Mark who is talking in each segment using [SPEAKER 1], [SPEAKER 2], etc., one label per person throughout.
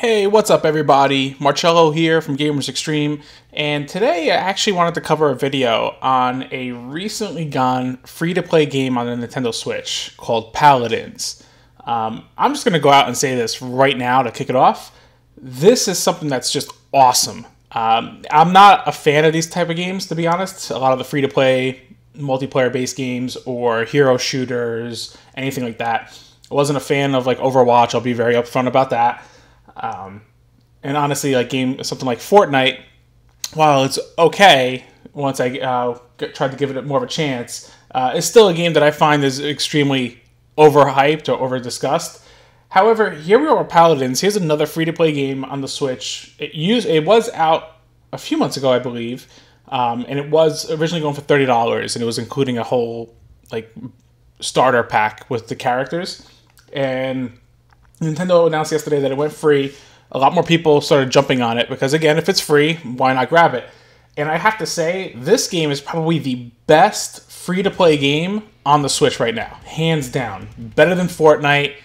[SPEAKER 1] Hey, what's up everybody? Marcello here from Xtreme, and today I actually wanted to cover a video on a recently gone free-to-play game on the Nintendo Switch called Paladins. I'm just going to go out and say this right now to kick it off. This is something that's just awesome. I'm not a fan of these type of games, to be honest. A lot of the free-to-play, multiplayer-based games or hero shooters, anything like that. I wasn't a fan of like Overwatch, I'll be very upfront about that. And honestly, like something like Fortnite, while it's okay once I tried to give it more of a chance, it's still a game that I find is extremely overhyped or over-discussed. However, here we are with Paladins. Here's another free-to-play game on the Switch. It was out a few months ago, I believe, and it was originally going for $30, and it was including a whole like starter pack with the characters. And Nintendo announced yesterday that it went free. A lot more people started jumping on it because, again, if it's free, why not grab it? And I have to say, this game is probably the best free-to-play game on the Switch right now. Hands down. Better than Fortnite,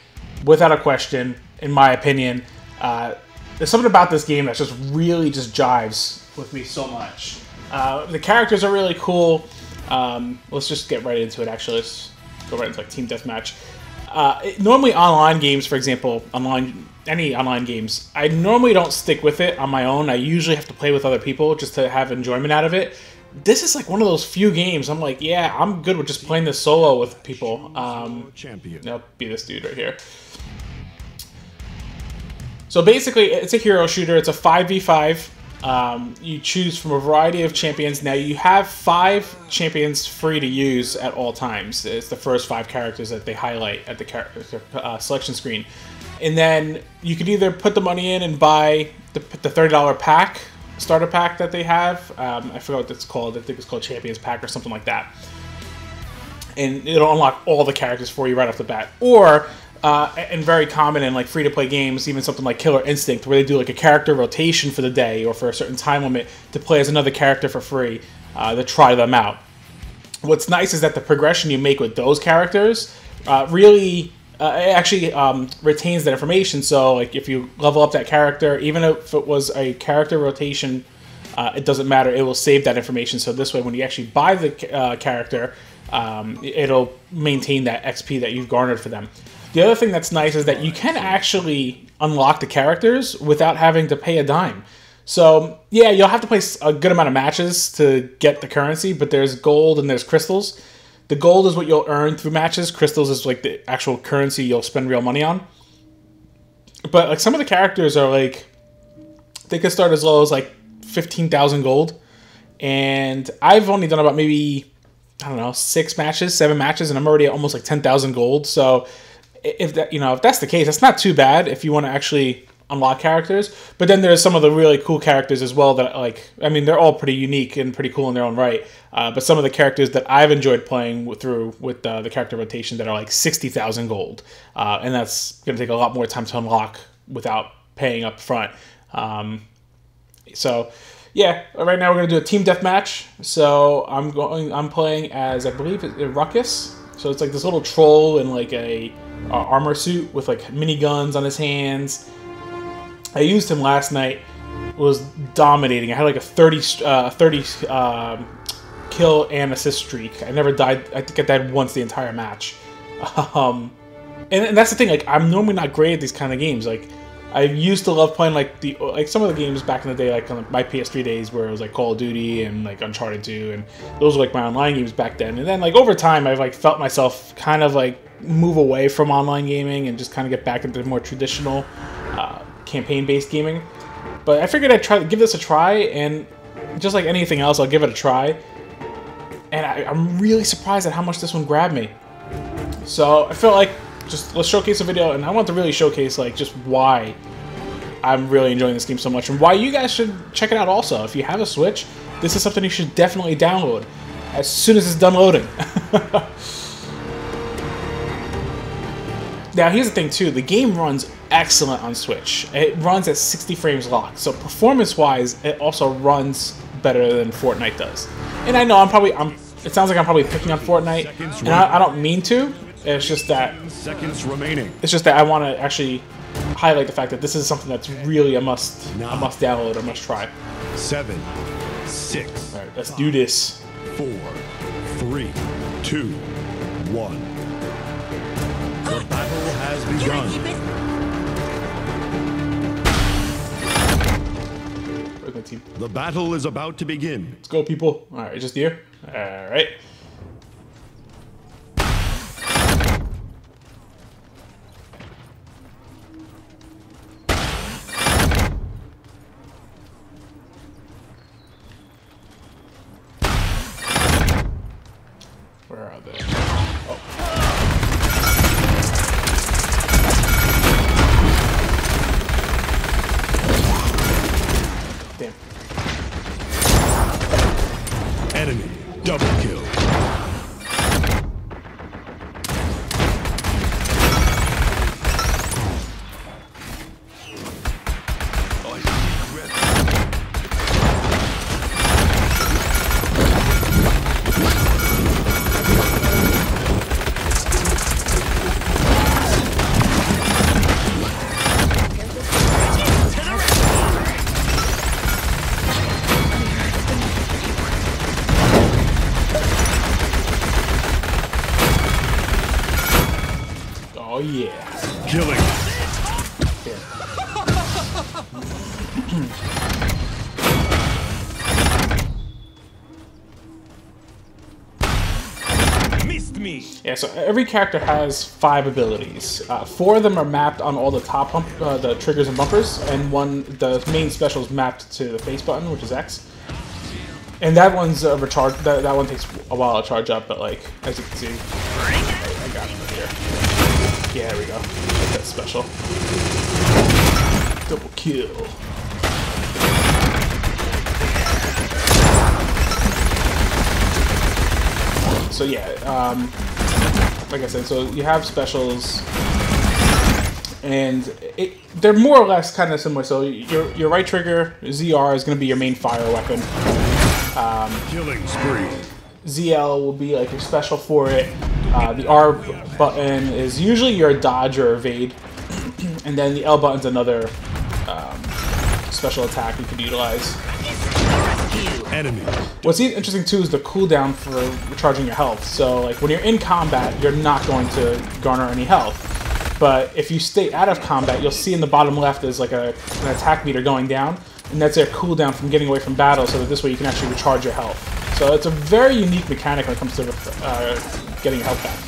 [SPEAKER 1] without a question, in my opinion. There's something about this game that just really just jives with me so much. The characters are really cool. Let's just get right into it, actually. Let's go right into like Team Deathmatch. Normally online games, for example, any online games, I normally don't stick with it on my own. I usually have to play with other people just to have enjoyment out of it. This is like one of those few games I'm like, yeah, I'm good with just playing this solo with people. I'll be this dude right here. So basically, it's a hero shooter. It's a 5v5. You choose from a variety of champions. Now you have 5 champions free to use at all times. It's the first 5 characters that they highlight at the selection screen. And then you could either put the money in and buy the $30 pack, starter pack that they have. I forgot what it's called. I think it's called Champions Pack or something like that. And it'll unlock all the characters for you right off the bat. Or and very common in like free-to-play games, even something like Killer Instinct, where they do like a character rotation for the day or for a certain time limit to play as another character for free to try them out. What's nice is that the progression you make with those characters really actually retains that information. So like if you level up that character, even if it was a character rotation, it doesn't matter. It will save that information. So this way, when you actually buy the character, it'll maintain that XP that you've garnered for them. The other thing that's nice is that you can actually unlock the characters without having to pay a dime. So, yeah, you'll have to play a good amount of matches to get the currency, but there's gold and there's crystals. The gold is what you'll earn through matches. Crystals is like the actual currency you'll spend real money on. But like some of the characters are like, they could start as low as like 15,000 gold. And I've only done about maybe, I don't know, 6 matches, 7 matches, and I'm already at almost like 10,000 gold. So if that's the case, that's not too bad if you want to actually unlock characters. But then there's some of the really cool characters as well that, like, I mean, they're all pretty unique and pretty cool in their own right. But some of the characters that I've enjoyed playing with the character rotation that are like 60,000 gold, and that's going to take a lot more time to unlock without paying up front. So yeah, right now we're going to do a team deathmatch. So I'm playing as, I believe, Ruckus. So it's like this little troll in like a armor suit with like miniguns on his hands. I used him last night. Was dominating. I had like a 30 kill and assist streak. I never died. I think I died once the entire match. And that's the thing. Like, I'm normally not great at these kind of games. Like, I used to love playing like some of the games back in the day, like on my PS3 days, where it was like Call of Duty and like Uncharted 2, and those were like my online games back then. And then like over time, I've like felt myself kind of like move away from online gaming and just kind of get back into more traditional campaign-based gaming. But I figured I'd try to give this a try, and just like anything else, I'll give it a try. And I'm really surprised at how much this one grabbed me. So I felt like let's showcase a video, and I want to really showcase like just why I'm really enjoying this game so much, and why you guys should check it out also. If you have a Switch, this is something you should definitely download as soon as it's done loading. Now here's the thing too, the game runs excellent on Switch. It runs at 60 frames locked, so performance-wise, it also runs better than Fortnite does. And I know it sounds like I'm probably picking on Fortnite, and I don't mean to. It's just that I want to actually highlight the fact that this is something that's really a must download or must try.
[SPEAKER 2] 7, 6.
[SPEAKER 1] All right, let's do this.
[SPEAKER 2] 4, 3, 2, 1. The battle has begun.
[SPEAKER 1] Where's my team?
[SPEAKER 2] The battle is about to begin.
[SPEAKER 1] Let's go, people. All right, just you. All right. Where are they? Oh. Damn.
[SPEAKER 2] Enemy double kill.
[SPEAKER 1] Oh yeah.
[SPEAKER 2] Killing. Missed me.
[SPEAKER 1] Yeah, so every character has 5 abilities. 4 of them are mapped on all the top the triggers and bumpers, and the main special is mapped to the face button, which is X. And that one's recharge. That one takes a while to charge up, but like as you can see, I got it here. Yeah, there we go. That's special. Double kill. So yeah, like I said, so you have specials, and they're more or less kind of similar. So your right trigger, ZR, is going to be your main fire weapon.
[SPEAKER 2] Killing spree.
[SPEAKER 1] ZL will be like your special for it. The R button is usually your dodge or evade, and then the L button's another special attack you could utilize.
[SPEAKER 2] Enemy.
[SPEAKER 1] What's interesting too is the cooldown for recharging your health. So like when you're in combat, you're not going to garner any health. But if you stay out of combat, you'll see in the bottom left is like an attack meter going down, and that's their cooldown from getting away from battle, so that this way you can actually recharge your health. So it's a very unique mechanic when it comes to getting health back.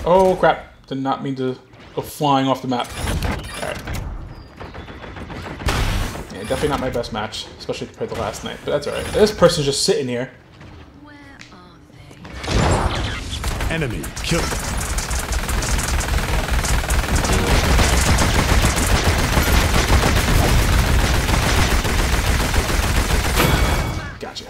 [SPEAKER 1] Oh crap, did not mean to go flying off the map. Alright. Yeah, definitely not my best match, especially compared to last night, but that's alright. This person's just sitting here.
[SPEAKER 3] Where are they?
[SPEAKER 2] Enemy killed.
[SPEAKER 1] Gotcha.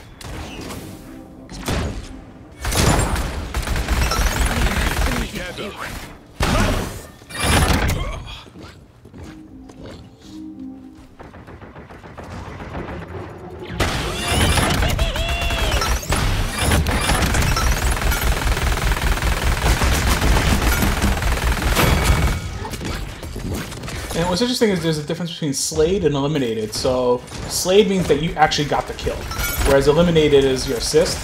[SPEAKER 1] And what's interesting is there's a difference between slayed and eliminated. So slayed means that you actually got the kill, whereas eliminated is your assist.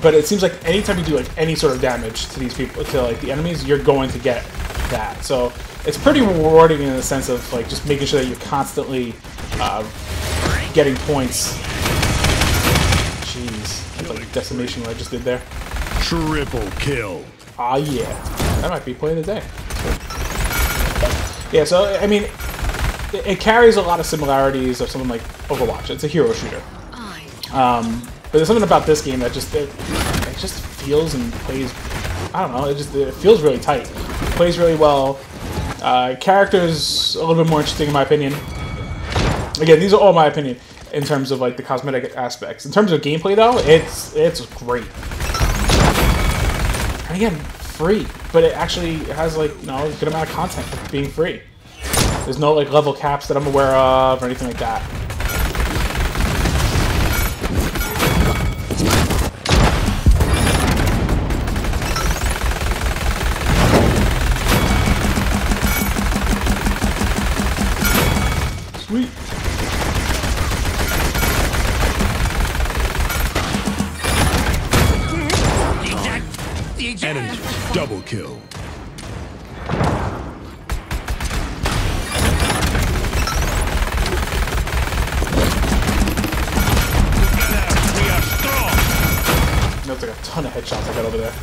[SPEAKER 1] But it seems like anytime you do like any sort of damage to these people, to like the enemies, you're going to get that. So it's pretty rewarding in the sense of like just making sure that you're constantly getting points. Jeez, that's like decimation what I just did there.
[SPEAKER 2] Triple kill.
[SPEAKER 1] Ah yeah, that might be play of the day. Yeah, so I mean, it carries a lot of similarities of something like Overwatch. It's a hero shooter. But there's something about this game that just it just feels and plays. I don't know. It feels really tight. It plays really well. Characters a little bit more interesting in my opinion. Again, these are all my opinion in terms of like the cosmetic aspects. In terms of gameplay though, it's great. And again, free, but it actually has like a good amount of content for being free. There's no like level caps that I'm aware of or anything like that.
[SPEAKER 2] Enemy double kill. We are strong.
[SPEAKER 1] That's like a ton of headshots I got over there.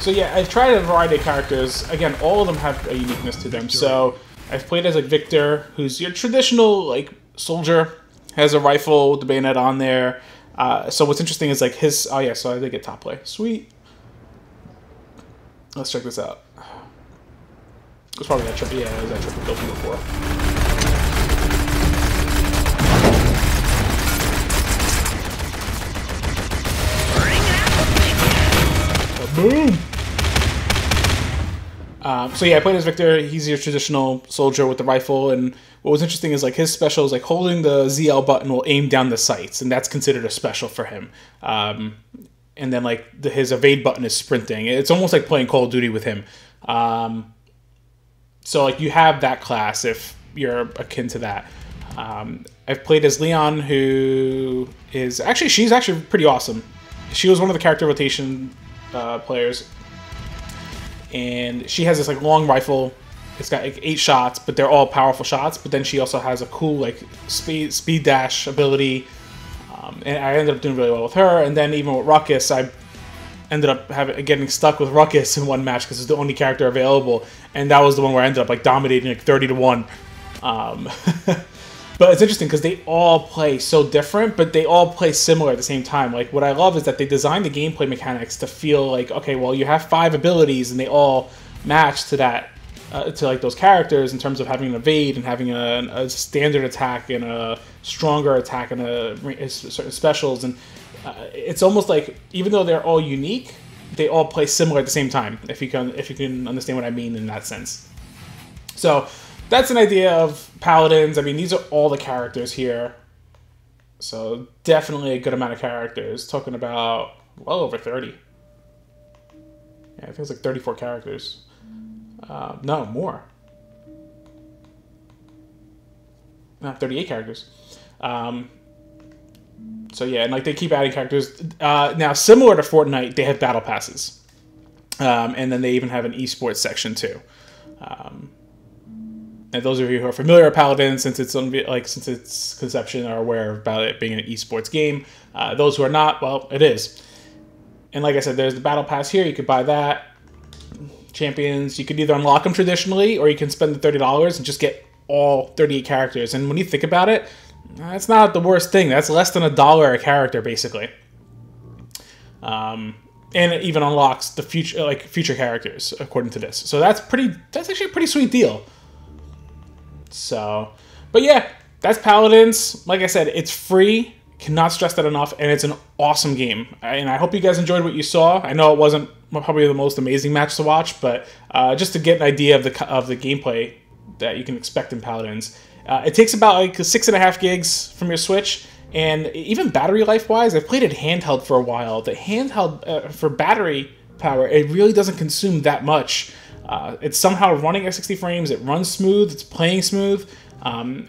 [SPEAKER 1] So yeah, I've tried a variety of characters. Again, all of them have a uniqueness to them. So I've played as like Victor, who's your traditional like soldier, has a rifle with the bayonet on there. So what's interesting is like his. Oh yeah, so I did get top play. Sweet. Let's check this out. It was probably that triple. Yeah, it was that triple kill from before. Boom! So yeah, I played as Victor. He's your traditional soldier with the rifle, and what was interesting is like his special is like holding the ZL button will aim down the sights, and that's considered a special for him. And then like his evade button is sprinting. It's almost like playing Call of Duty with him. So like you have that class if you're akin to that. I've played as Leon, who is she's actually pretty awesome. She was one of the character rotation players, and she has this like long rifle. It's got like 8 shots, but they're all powerful shots. But then she also has a cool like speed dash ability, and I ended up doing really well with her. And then even with Ruckus, I ended up getting stuck with Ruckus in one match because it's the only character available, and that was the one where I ended up like dominating like 30-1. But it's interesting because they all play so different, but they all play similar at the same time. Like, what I love is that they designed the gameplay mechanics to feel like, okay, well, you have 5 abilities, and they all match to that, to like those characters in terms of having an evade and having a standard attack and a stronger attack and certain specials. And it's almost like, even though they're all unique, they all play similar at the same time. If you can understand what I mean in that sense. So that's an idea of Paladins. I mean, these are all the characters here. So definitely a good amount of characters. Talking about well over 30. Yeah, I think it's like 34 characters. No, more. No, 38 characters. So yeah, and like they keep adding characters. Now, similar to Fortnite, they have battle passes. And then they even have an esports section too. And those of you who are familiar with Paladins, since its conception, are aware about it being an esports game. Those who are not, well, it is. And like I said, there's the battle pass here. You could buy that. Champions, you could either unlock them traditionally, or you can spend the $30 and just get all 38 characters. And when you think about it, that's not the worst thing. That's less than $1 a character, basically. And it even unlocks the future characters according to this. So that's actually a pretty sweet deal. So, but yeah, that's Paladins. Like I said, it's free. Cannot stress that enough, and it's an awesome game. And I hope you guys enjoyed what you saw. I know it wasn't probably the most amazing match to watch, but just to get an idea of the gameplay that you can expect in Paladins. It takes about like 6.5 gigs from your Switch, and even battery life-wise, I've played it handheld for a while. The handheld, for battery power, it really doesn't consume that much. It's somehow running at 60 frames, it runs smooth, it's playing smooth, and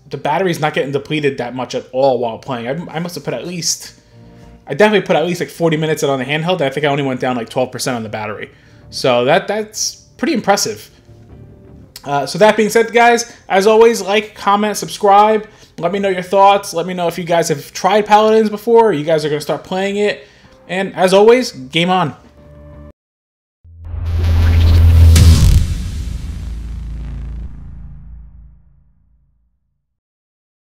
[SPEAKER 1] the battery's not getting depleted that much at all while playing. I must have put I definitely put at least like 40 minutes on the handheld, and I think I only went down like 12% on the battery. So that's pretty impressive. So that being said, guys, as always, like, comment, subscribe. Let me know your thoughts. Let me know if you guys have tried Paladins before, or you guys are going to start playing it. And as always, game on.